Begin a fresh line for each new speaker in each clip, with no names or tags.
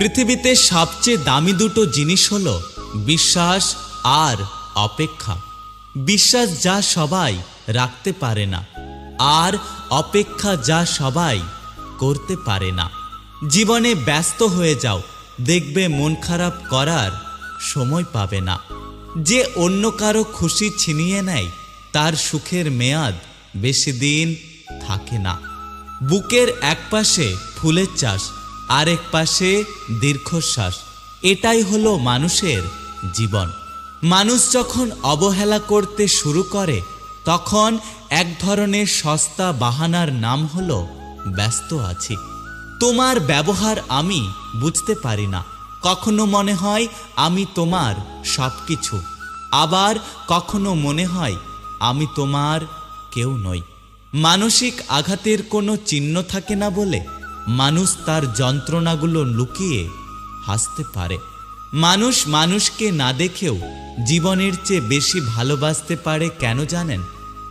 পৃথিবীতে সবচেয়ে দামি দুটো জিনিস হলো বিশ্বাস আর অপেক্ষা। বিশ্বাস যা সবাই রাখতে পারে না, আর অপেক্ষা যা সবাই করতে পারে না। জীবনে ব্যস্ত হয়ে যাও, দেখবে মন খারাপ করার সময় পাবে না। যে অন্য কারো খুশি ছিনিয়ে নেয় তার সুখের মেয়াদ বেশি দিন থাকে না। বুকের এক পাশে ফুলের চাষ, আরেক পাশে দীর্ঘশ্বাস। এটাই হলো মানুষের জীবন। মানুষ যখন অবহেলা করতে শুরু করে তখন এক ধরনের সস্তা বাহানার নাম হলো ব্যস্ত আছি। তোমার ব্যবহার আমি বুঝতে পারি না। কখনো মনে হয় আমি তোমার সব কিছু, আবার কখনো মনে হয় আমি তোমার কেউ নই। মানসিক আঘাতের কোনো চিহ্ন থাকে না বলে মানুষ তার যন্ত্রণাগুলো লুকিয়ে হাসতে পারে। মানুষ মানুষকে না দেখেও জীবনের চেয়ে বেশি ভালোবাসতে পারে। কেন জানেন?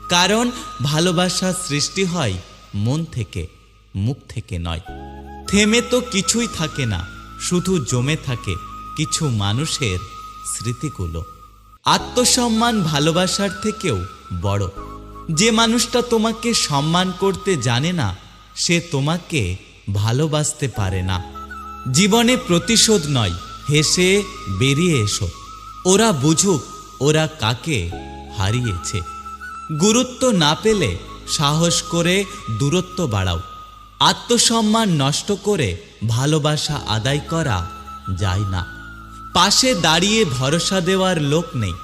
কারণ ভালোবাসা সৃষ্টি হয় মন থেকে, মুখ থেকে নয়। থেমে তো কিছুই থাকে না, শুধু জমে থাকে কিছু মানুষের স্মৃতিগুলো। আত্মসম্মান ভালোবাসার থেকেও বড়। যে মানুষটা তোমাকে সম্মান করতে জানে না সে তোমাকে ভালোবাসতে পারে না। জীবনে প্রতিশোধ নয়, হেসে বেরিয়ে এসো। ওরা বুঝুক ওরা কাকে হারিয়েছে। গুরুত্ব না পেলে সাহস করে দূরত্ব বাড়াও। আত্মসম্মান নষ্ট করে ভালোবাসা আদায় করা যায় না। পাশে দাঁড়িয়ে ভরসা দেওয়ার লোক নেই,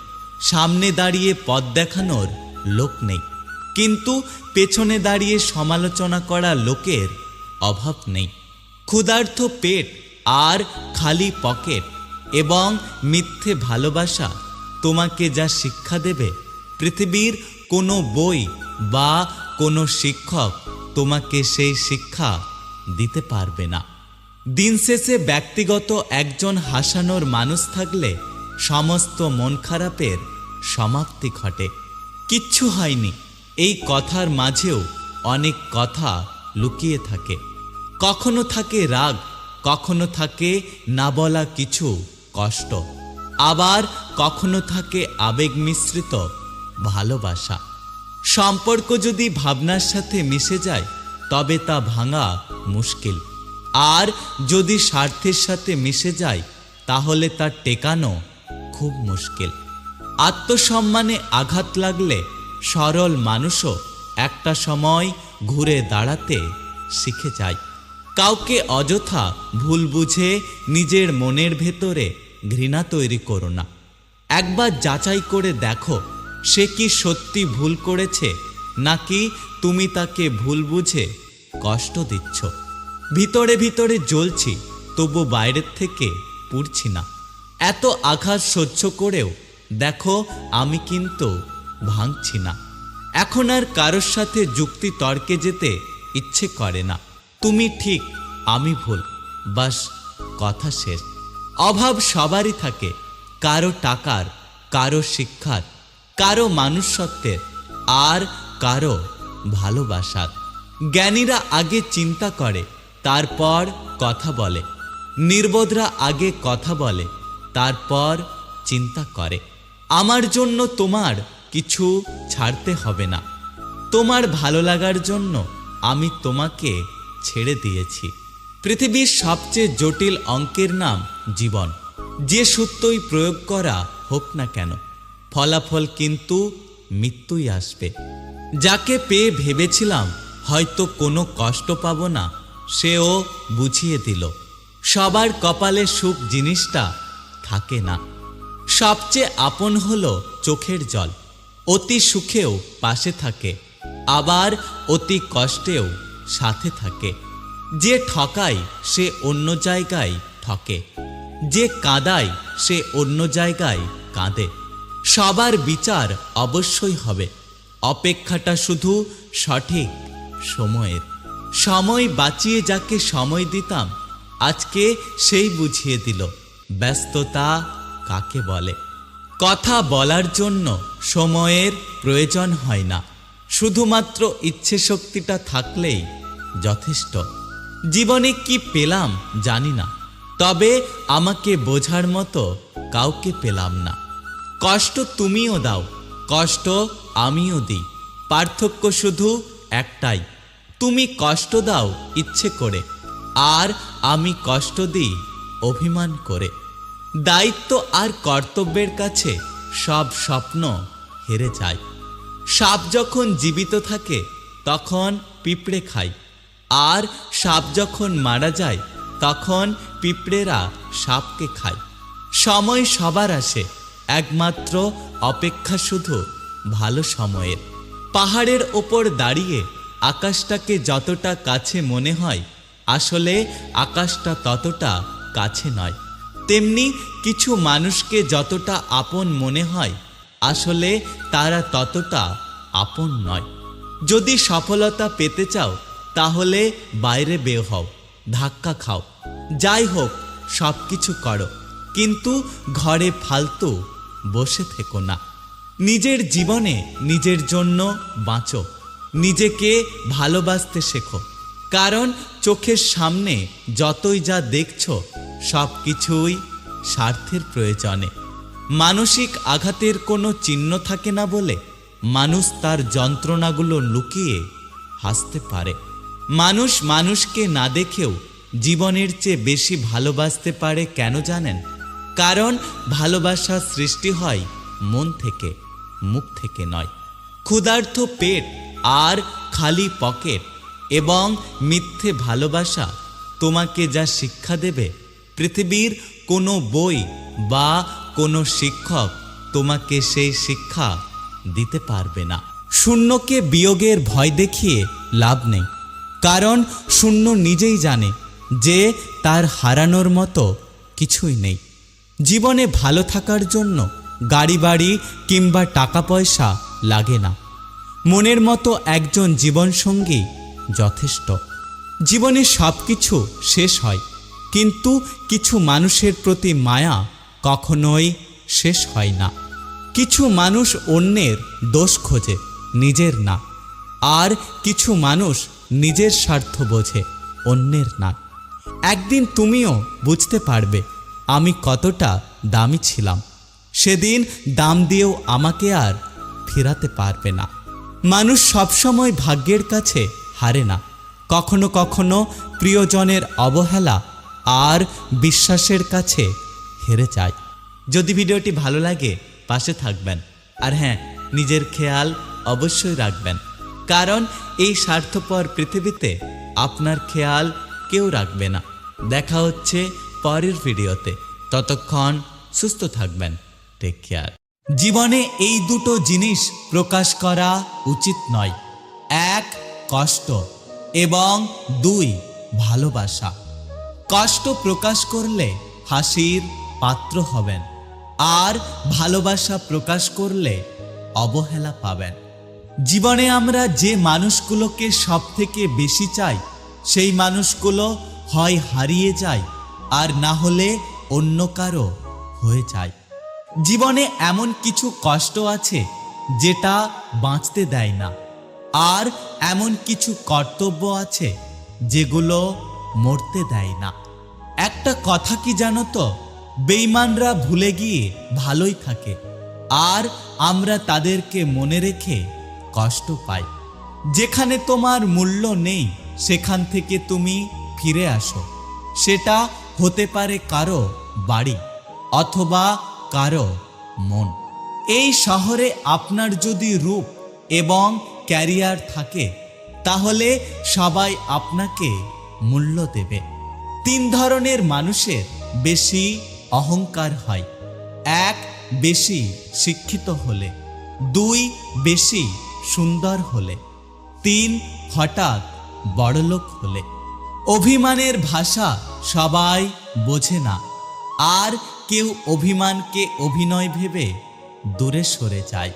সামনে দাঁড়িয়ে পথ দেখানোর লোক নেই, কিন্তু পেছনে দাঁড়িয়ে সমালোচনা করা লোকের অভাব নেই। ক্ষুধার্ত পেট আর খালি পকেট এবং মিথ্যে ভালোবাসা তোমাকে যা শিক্ষা দেবে পৃথিবীর কোনো বই বা কোনো শিক্ষক তোমাকে সেই শিক্ষা দিতে পারবে না। দিন শেষে ব্যক্তিগত একজন হাসানোর মানুষ থাকলে সমস্ত মন খারাপের সমাপ্তি ঘটে। কিচ্ছু হয়নি এই কথার মাঝেও অনেক কথা লুকিয়ে থাকে। কখনো থাকে রাগ, কখনো থাকে না বলা কিছু কষ্ট, আবার কখনো থাকে আবেগ মিশ্রিত ভালোবাসা। সম্পর্ক যদি ভাবনার সাথে মিশে যায় তবে তা ভাঙা মুশকিল, আর যদি স্বার্থের সাথে মিশে যায় তাহলে তা টেকানো খুব মুশকিল। আত্মসম্মানে আঘাত লাগলে সরল মানুষও একটা সময় ঘুরে দাঁড়াতে শিখে যায়। কাউকে অযথা ভুল বুঝে নিজের মনের ভেতরে ঘৃণা তৈরি করো না। একবার যাচাই করে দেখো সে কি সত্যি ভুল করেছে, নাকি তুমি তাকে ভুল বুঝে কষ্ট দিচ্ছ। ভিতরে ভিতরে জ্বলছি, তবু বাইরের থেকে পুড়ছি না। এত আঘাত সহ্য করেও দেখো আমি কিন্তু ভাঙছি না। এখন আর কারোর সাথে যুক্তি তর্কে যেতে ইচ্ছে করে না। তুমি ঠিক, আমি ভুল, বাস কথা শেষ। অভাব সবারই থাকে, কারো টাকার, কারো শিক্ষার, কারো মানুষত্বের, আর কারো ভালোবাসার। জ্ঞানীরা আগে চিন্তা করে তারপর কথা বলে, নির্বোধরা আগে কথা বলে তারপর চিন্তা করে। আমার জন্য তোমার কিছু ছাড়তে হবে না। তোমার ভালো লাগার জন্য আমি তোমাকে ছেড়ে দিয়েছি। পৃথিবীর সবচেয়ে জটিল অঙ্কের নাম জীবন। যে সূত্রই প্রয়োগ করা হোক না কেন ফলাফল কিন্তু মৃত্যুই আসবে। যাকে পেয়ে ভেবেছিলাম হয়তো কোনো কষ্ট পাবো না, সেও বুঝিয়ে দিল সবার কপালে সুখ জিনিসটা থাকে না। সবচেয়ে আপন হলো চোখের জল। অতি সুখেও পাশে থাকে, আবার অতি কষ্টেও সাথে থাকে। যে ঠকায় সে অন্য জায়গায় ঠকে, যে কাঁদায় সে অন্য জায়গায় কাঁদে। সবার বিচার অবশ্যই হবে, অপেক্ষাটা শুধু সঠিক সময়ের। সময় বাঁচিয়ে যাকে সময় দিতাম আজকে সেই বুঝিয়ে দিল ব্যস্ততা কাকে বলে। কথা বলার জন্য সময়ের প্রয়োজন হয় না, শুধুমাত্র ইচ্ছে শক্তিটা থাকলেই যথেষ্ট। জীবনে কি পেলাম জানি না, তবে আমাকে বোঝার মতো কাউকে পেলাম না। কষ্ট তুমিও দাও, কষ্ট আমিও দিই, পার্থক্য শুধু একটাই, তুমি কষ্ট দাও ইচ্ছে করে, আর আমি কষ্ট দিই অভিমান করে। দায়িত্ব আর কর্তব্যের কাছে সব স্বপ্ন হেরে যায়। সাপ যখন জীবিত থাকে তখন পিঁপড়ে খায়, আর সাপ যখন মারা যায় তখন পিঁপড়েরা সাপকে খায়। সময় সবার আসে, একমাত্র অপেক্ষা শুধু ভালো সময়ের। পাহাড়ের ওপর দাঁড়িয়ে আকাশটাকে যতটা কাছে মনে হয়, আসলে আকাশটা ততটা কাছে নয়। তেমনি কিছু মানুষকে যতটা আপন মনে হয়, আসলে তারা ততটা আপন নয়। যদি সফলতা পেতে চাও তাহলে বাইরে বের হও, ধাক্কা খাও, যাই হোক সব কিছু করো, কিন্তু ঘরে ফালতু বসে থেকো না। নিজের জীবনে নিজের জন্য বাঁচো, নিজেকে ভালোবাসতে শেখো, কারণ চোখের সামনে যতই যা দেখছো সব কিছুই স্বার্থের প্রয়োজনে। মানসিক আঘাতের কোনো চিহ্ন থাকে না বলে মানুষ তার যন্ত্রণাগুলো লুকিয়ে হাসতে পারে। মানুষ মানুষকে না দেখেও জীবনের চেয়ে বেশি ভালোবাসতে পারে, কেন জানেন? কারণ ভালোবাসা সৃষ্টি হয় মন থেকে, মুখ থেকে নয়। ক্ষুধার্ত পেট আর খালি পকেট এবং মিথ্যে ভালোবাসা তোমাকে যা শিক্ষা দেবে, পৃথিবীর কোনো বই বা কোনো শিক্ষক তোমাকে সেই শিক্ষা দিতে পারবে না। শূন্যকে বিয়োগের ভয় দেখিয়ে লাভ নেই, কারণ শূন্য নিজেই জানে যে তার হারানোর মতো কিছুই নেই। জীবনে ভালো থাকার জন্য গাড়ি বাড়ি কিংবা টাকা পয়সা লাগে না, মনের মতো একজন জীবনসঙ্গী যথেষ্ট। জীবনে সব কিছু শেষ হয়, কিন্তু কিছু মানুষের প্রতি মায়া কখনোই শেষ হয় না। কিছু মানুষ অন্যের দোষ খোঁজে, নিজের না। আর কিছু মানুষ নিজের স্বার্থ বোঝে, অন্যের না। একদিন তুমিও বুঝতে পারবে আমি কতটা দামি ছিলাম। সেদিন দাম দিয়েও আমাকে আর ফেরাতে পারবে না। মানুষ সবসময় ভাগ্যের কাছে হারে না, কখনো কখনো প্রিয়জনের অবহেলা আর বিশ্বাসের কাছে হেরে যায়। যদি ভিডিওটি ভালো লাগে পাশে থাকবেন, আর হ্যাঁ, নিজের খেয়াল অবশ্যই রাখবেন, কারণ এই স্বার্থপর পৃথিবীতে আপনার খেয়াল কেউ রাখবে না। দেখা হচ্ছে পরের ভিডিওতে, ততক্ষণ সুস্থ থাকবেন। Take care. জীবনে এই দুটো জিনিস প্রকাশ করা উচিত নয়, এক কষ্ট এবং দুই ভালোবাসা। কষ্ট প্রকাশ করলে হাসির পাত্র হবেন, আর ভালোবাসা প্রকাশ করলে অবহেলা পাবেন। জীবনে আমরা যে মানুষগুলোকে সব থেকে বেশি চাই, সেই মানুষগুলো হয় হারিয়ে যায়, আর না হলে অন্য কারো হয়ে যায়। জীবনে এমন কিছু কষ্ট আছে যেটা বাঁচতে দেয় না, আর এমন কিছু কর্তব্য আছে যেগুলো মরতে দেয় না। একটা কথা কি জানো তো, বেঈমানরা ভুলে গিয়ে ভালোই থাকে, আর আমরা তাদেরকে মনে রেখে কষ্ট পাই। যেখানে তোমার মূল্য নেই সেখান থেকে তুমি ফিরে আসো। সেটা হতে পারে কারো বাড়ি অথবা কারো মন। এই শহরে আপনার যদি রূপ এবং ক্যারিয়ার থাকে, তাহলে সবাই আপনাকে মূল্য দেবে। তিন ধরনের মানুষের বেশি অহংকার হয়: এক, বেশি শিক্ষিত হলে; দুই, বেশি সুন্দর হলে; তিন, হঠাৎ বড়লোক হলে। অভিমানের ভাষা সবাই বোঝে না, আর কেউ অভিমানকে অভিনয় ভেবে দূরে সরে যায়।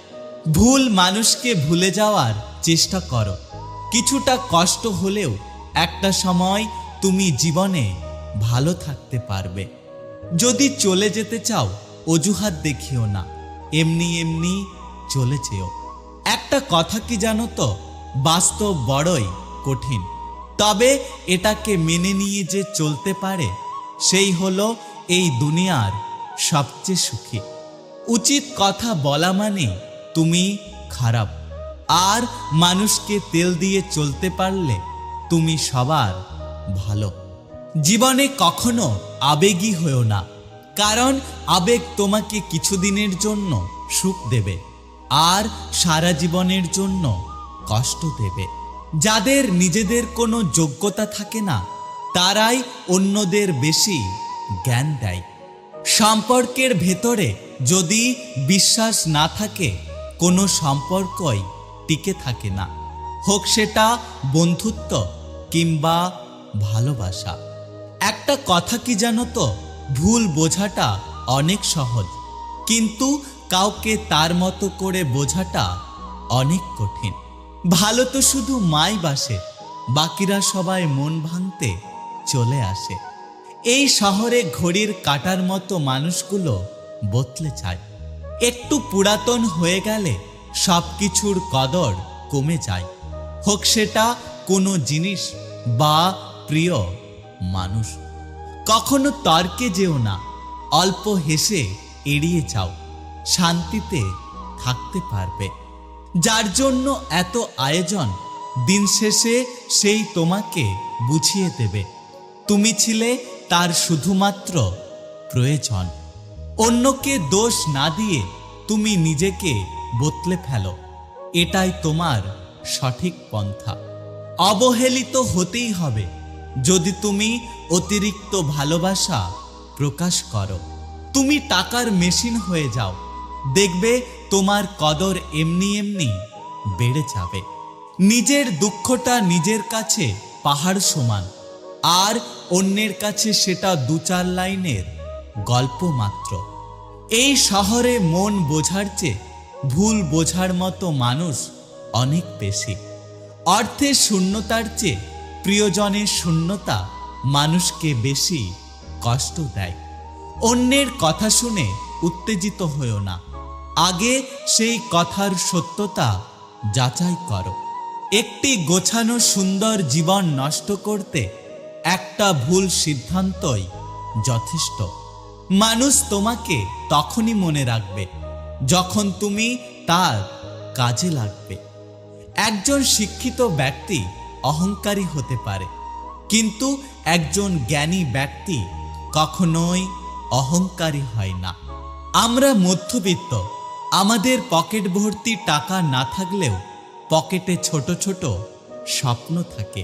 ভুল মানুষকে ভুলে যাওয়ার চেষ্টা করো। কিছুটা কষ্ট হলেও একটা সময় তুমি জীবনে ভালো থাকতে পারবে। যদি চলে যেতে চাও, অজুহাত দেখিও না, এমনি এমনি চলে যেও। একটা কথা কি জানো তো, বাস্তব বড়ই কঠিন, তবে এটাকে মেনে নিয়ে যে চলতে পারে সেই হলো এই দুনিয়ার সবচেয়ে সুখী। উচিত কথা বলা মানে তুমি খারাপ, আর মানুষকে তেল দিয়ে চলতে পারলে তুমি সবার ভালো। জীবনে কখনো আবেগী হয়েও না, কারণ আবেগ তোমাকে কিছুদিনের জন্য সুখ দেবে আর সারা জীবনের জন্য কষ্ট দেবে। যাদের নিজেদের কোনো যোগ্যতা থাকে না, তারাই অন্যদের বেশি জ্ঞান দেয়। সম্পর্কের ভেতরে যদি বিশ্বাস না থাকে, কোনো সম্পর্কই টিকে থাকে না, হোক সেটা বন্ধুত্ব কিংবা ভালোবাসা। একটা কথা কি জানো তো, ভুল বোঝাটা অনেক সহজ, কিন্তু কাউকে তার মতো করে বোঝাটা অনেক কঠিন। ভালো তো শুধু মাই বাসে, বাকিরা সবাই মন ভাঙতে চলে আসে। এই শহরে ঘড়ির কাঁটার মতো মানুষগুলো বদলে যায়। একটু পুরাতন হয়ে গেলে সব কিছুর কদর কমে যায়, হোক সেটা কোনো জিনিস বা প্রিয় মানুষ। কখনো তর্কে যেও না, অল্প হেসে এড়িয়ে যাও, শান্তিতে থাকতে পারবে। যার জন্য এত আয়োজন, দিন শেষে সেই তোমাকে বুঝিয়ে দেবে তুমি ছিলে তার শুধুমাত্র প্রয়োজন। অন্যকে দোষ না দিয়ে তুমি নিজেকে বদলে ফেলো, এটাই তোমার সঠিক পন্থা। অবহেলিত হতেই হবে যদি তুমি অতিরিক্ত ভালোবাসা প্রকাশ করো। তুমি টাকার মেশিন হয়ে যাও, দেখবে তোমার কদর এমনি এমনি বেড়ে যাবে। নিজের দুঃখটা নিজের কাছে পাহাড় সমান, আর অন্যের কাছে সেটা 2-4 লাইনের গল্প মাত্র। এই শহরে মন বোঝার চেয়ে ভুল বোঝার মতো মানুষ অনেক বেশি। অর্থের শূন্যতার চেয়ে প্রিয়জনের শূন্যতা মানুষকে বেশি কষ্ট দেয়। অন্যের কথা শুনে উত্তেজিত হয়েও না, আগে সেই কথার সত্যতা যাচাই করো। একটি গোছানো সুন্দর জীবন নষ্ট করতে একটা ভুল সিদ্ধান্তই যথেষ্ট। মানুষ তোমাকে তখনই মনে রাখবে যখন তুমি তার কাজে লাগবে। একজন শিক্ষিত ব্যক্তি অহংকারী হতে পারে, কিন্তু একজন জ্ঞানী ব্যক্তি কখনোই অহংকারী হয় না। আমরা মধ্যবিত্ত, আমাদের পকেট ভর্তি টাকা না থাকলেও পকেটে ছোট ছোট স্বপ্ন থাকে।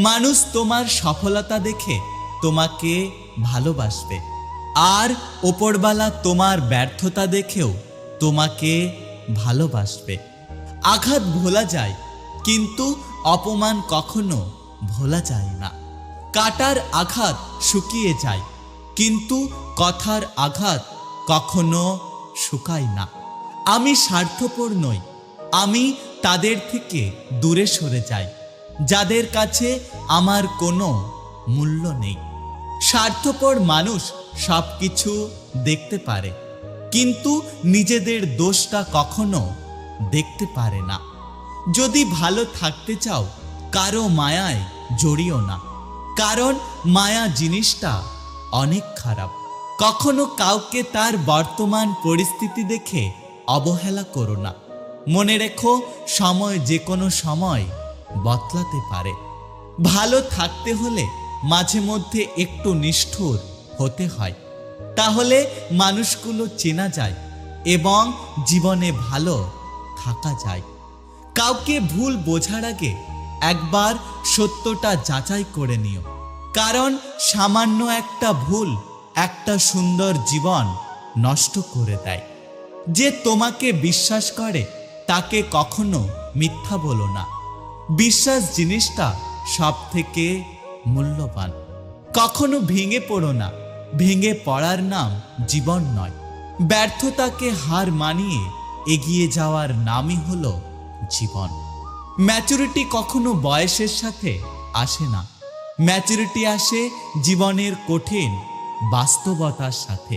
মানুষ তোমার সফলতা দেখে তোমাকে ভালোবাসবে, আর ওপরওয়ালা তোমার ব্যর্থতা দেখেও তোমাকে ভালোবাসবে। আঘাত ভোলা যায়, কিন্তু অপমান কখনো ভোলা যায় না। কাটার আঘাত শুকিয়ে যায়, কিন্তু কথার আঘাত কখনো শুকায় না। আমি স্বার্থপর নই, আমি তাদের থেকে দূরে সরে যাই যাদের কাছে আমার কোনো মূল্য নেই। স্বার্থপর মানুষ সবকিছু দেখতে পারে, কিন্তু নিজেদের দোষটা কখনো দেখতে পারে না। যদি ভালো থাকতে চাও, কারো মায়ায় জড়িও না, কারণ মায়া জিনিসটা অনেক খারাপ। কখনো কাউকে তার বর্তমান পরিস্থিতি দেখে অবহেলা করো না। মনে রেখো, সময় যে কোনো সময় বদলাতে পারে। ভালো থাকতে হলে মাঝে মধ্যে একটু নিষ্ঠুর হতে হয়, তাহলে মানুষগুলো চেনা যায় এবং জীবনে ভালো থাকা যায়। কাউকে ভুল বোঝার আগে একবার সত্যটা যাচাই করে নিও, কারণ সামান্য একটা ভুল একটা সুন্দর জীবন নষ্ট করে দেয়। যে তোমাকে বিশ্বাস করে তাকে কখনো মিথ্যা বলো না। বিশ্বাস জিনিসটা সব থেকে মূল্যবান। কখনো ভেঙে পড়ো না, ভেঙে পড়ার নাম জীবন নয়। ব্যর্থতাকে হার মানিয়ে এগিয়ে যাওয়ার নামই হলো জীবন। ম্যাচুরিটি কখনো বয়সের সাথে আসে না, ম্যাচুরিটি আসে জীবনের কঠিন বাস্তবতার সাথে।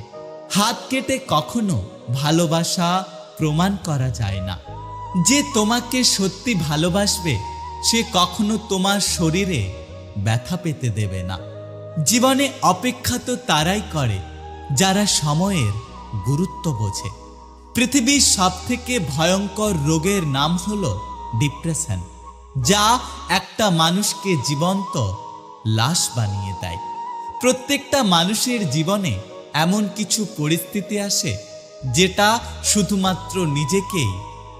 হাত কেটে কখনো ভালোবাসা প্রমাণ করা যায় না। যে তোমাকে সত্যি ভালোবাসবে সে কখনো তোমার শরীরে ব্যথা পেতে দেবে না। জীবনে অপেক্ষা তো তারাই করে যারা সময়ের গুরুত্ব বোঝে। পৃথিবীর সবথেকে ভয়ঙ্কর রোগের নাম হলো ডিপ্রেশন, যা একটা মানুষকে জীবন্ত লাশ বানিয়ে দেয়। প্রত্যেকটা মানুষের জীবনে এমন কিছু পরিস্থিতি আসে যেটা শুধুমাত্র নিজেকেই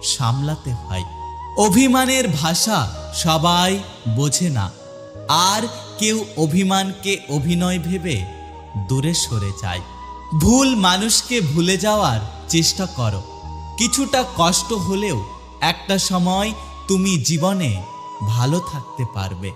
সামলাতে হয়। অভিমানের ভাষা সবাই বোঝে না, আর কেউ অভিমানকে অভিনয় ভেবে দূরে সরে যায়। ভুল মানুষকে ভুলে যাওয়ার চেষ্টা করো। কিছুটা কষ্ট হলেও একটা সময় তুমি জীবনে ভালো থাকতে পারবে।